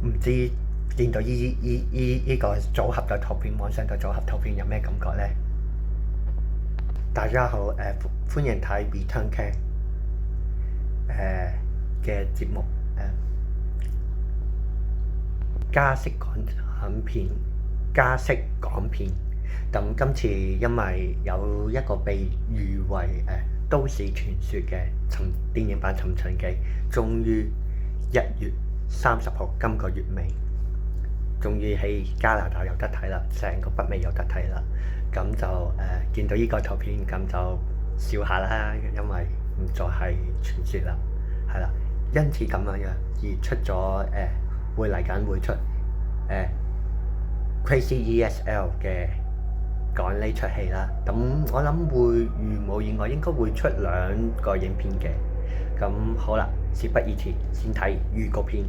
唔知見到依個組合嘅圖片，網上嘅組合圖片有咩感覺呢？大家好，歡迎睇 Return Cam 嘅節目，加式港片，加式港片。咁今次因為有一個被譽為都市傳說嘅電影版《尋秦記》，終於1月30號今個月尾，終於喺加拿大有得睇啦，成個北美有得睇啦。咁就見到呢個圖片，咁就笑下啦，因為唔再係傳說啦，係啦。因此咁樣而出咗會嚟緊會出Crazy ESL 嘅講呢出戲啦。咁我諗會如無意外應該會出2個影片嘅。咁好啦，事不宜遲，先睇預告片。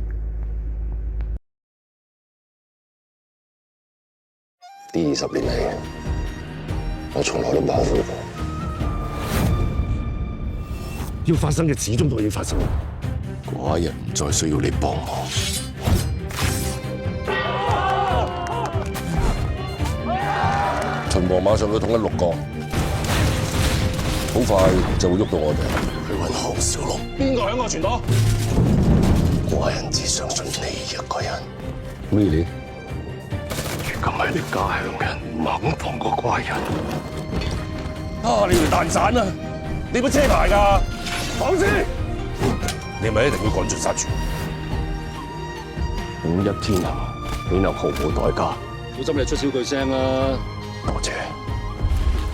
第20年嚟，我從來都冇後悔過。要發生嘅始終都要發生。寡人唔再需要你幫我。秦王馬上要統一6國，好快就會喐到我哋去揾項少龍。邊個響我傳到？寡人只相信你一個人。Really？如今係你家鄉人，唔肯放過寡人。啊！你條蛋散啊！你冇車牌㗎？放肆！你係咪一定要趕盡殺絕？5一天下，豈能毫無代價？小心你出少句聲啊！多謝。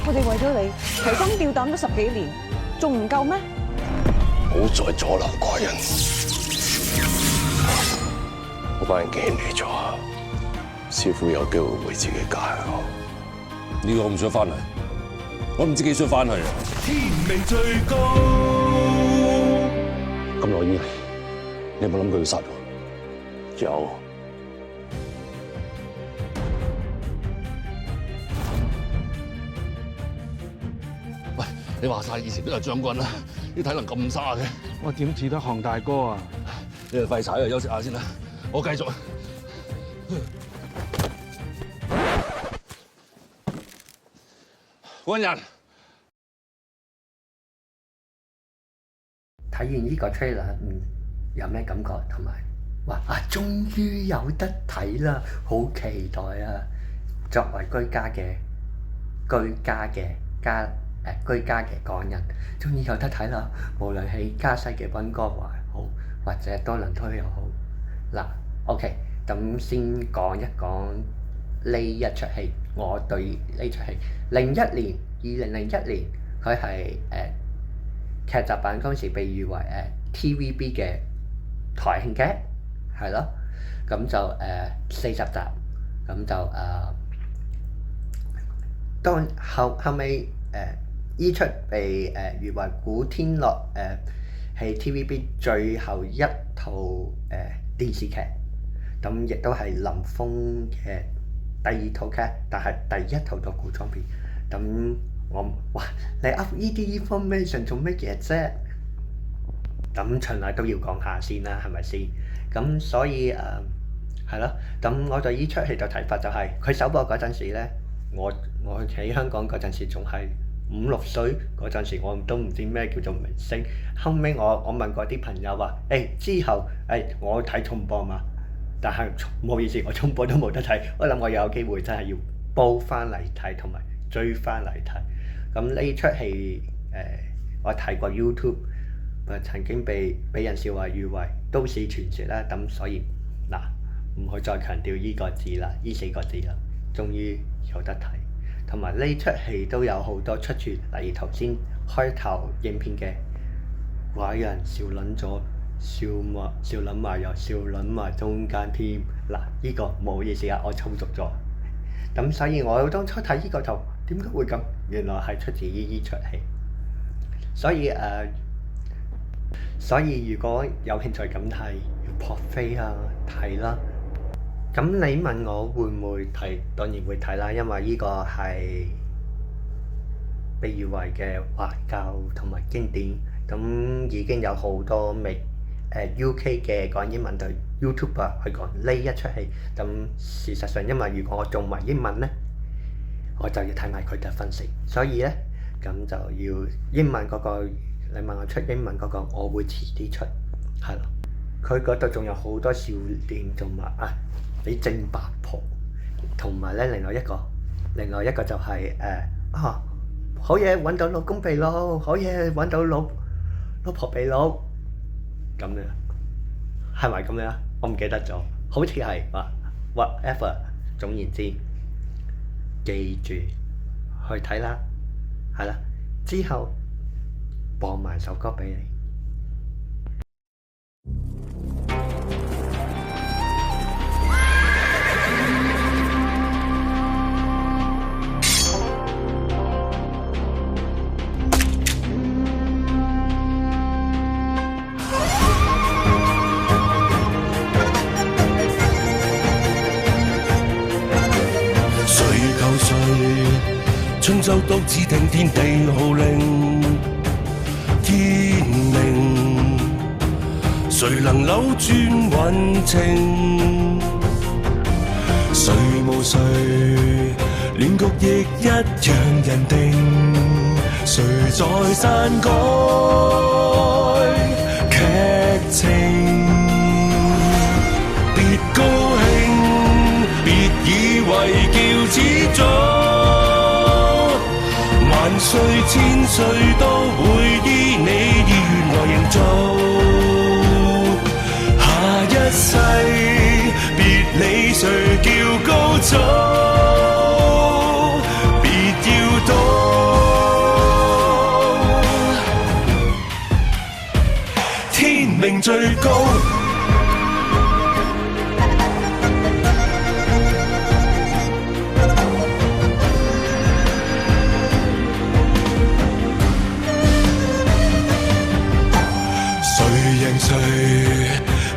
我哋為咗你提心吊膽咗10幾年，仲唔夠咩？唔好再阻撓寡人。我班人既然嚟咗，師傅有機會回自己家鄉。呢個我唔想翻嚟，我唔知幾想翻去。天命最高。咁耐以嚟，你有冇諗過要殺我？有。喂，你話晒以前都係將軍啦，啲體能咁差嘅。我點似得項大哥啊？你哋廢柴啊，休息下先啦，我繼續。官人。睇完呢個 trailer，有咩感覺？同埋話終於有得睇啦，好期待啊！作為居家嘅港人，終於有得睇啦！無論喺加西嘅溫哥華好，或者多倫多又好。嗱，OK，咁先講一講呢一出戲。我對呢出戲2001年，佢係劇集版嗰陣時被譽為TVB 嘅台慶劇，係咯，咁就40集，咁就當後尾依出被譽為古天樂係 TVB 最後一套電視劇，咁亦都係林峰嘅第2套劇，但係第1套嘅古裝片，咁。你 up 呢啲 information 做乜嘢啫？咁循例都要講下先啦，係咪先？咁所以係咯。咁我對呢出戲嘅睇法就係，佢首播嗰陣時咧，我喺香港嗰陣時仲係5、6歲嗰陣時，我都唔知咩叫做明星。後尾我問過啲朋友話，之後我睇重播嘛，但係唔好意思，我重播都冇得睇。我諗我有機會真係要煲翻嚟睇，同埋追翻嚟睇。咁呢出戲我睇過 YouTube，曾經被人笑話譽為都市傳說啦。咁所以嗱，唔好再強調呢個字啦，呢4個字啦，終於有得睇。同埋呢出戲都有好多出處，例如頭先開頭影片嘅寡人笑撚咗，笑撚埋又笑撚埋中間添。嗱，呢個唔好意思啊，我粗俗咗。咁所以我當初睇呢個就點解會咁？原來係出自呢出戲。所以如果有興趣咁睇，要撲飛啊睇啦。咁你問我會唔會睇？當然會睇啦，因為呢個係被譽為嘅懷舊同埋經典。咁已經有好多 UK 嘅講英文對 YouTuber 去講呢一出戲。咁事實上，因為如果我做埋英文咧，我就要睇埋佢嘅分析，所以咧咁就要英文嗰個，你問我出英文嗰個，我會遲啲出，係咯。佢嗰度仲有好多笑點，同埋你正八婆，同埋咧另外一個就係好嘢揾到老公被撈，好嘢揾到老婆被撈，咁樣係咪咁樣？我唔記得咗，好似係whatever。總言之，記住去睇啦，係啦，之後播埋首歌俾你。春秋都只聽天地號令，天命誰能扭轉運程？誰無誰，亂局亦一樣人定。誰在篡改劇情？別高興，別以為叫始終。萬歲千歲都會依你意願來營造，下一世別理誰叫高祖，別要賭，天命最高。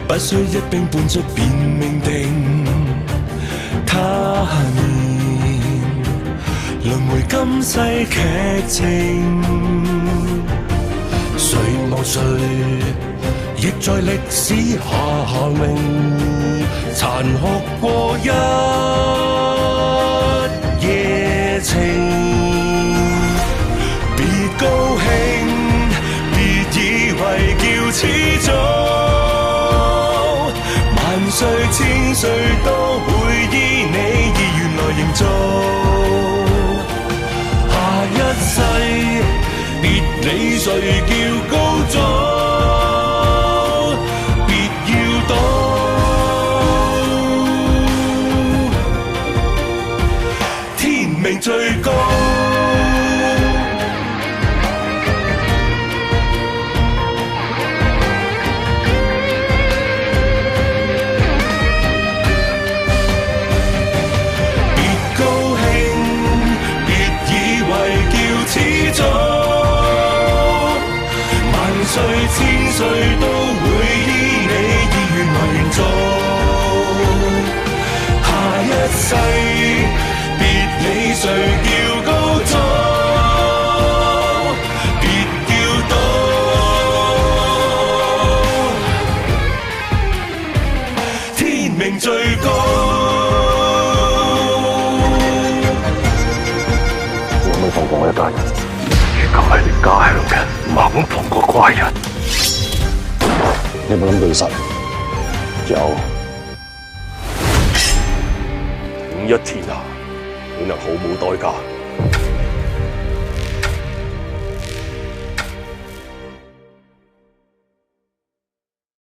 不需一兵半卒便命定，他年輪迴今世劇情，誰無誰亦在歷史下名，殘酷過一夜情。別高興，別以為叫始終。萬歲千歲都會依你意願來營造，下一世別理誰叫高祖，別要賭，天命最高。萬歲千歲都會依你意願來營造，下一世別理誰叫高祖，別要賭，天命最高。我冇放過我一家人，如今係你家鄉嘅，唔肯放過怪人。你有冇諗到要殺人？有。五一天下，你能毫無代價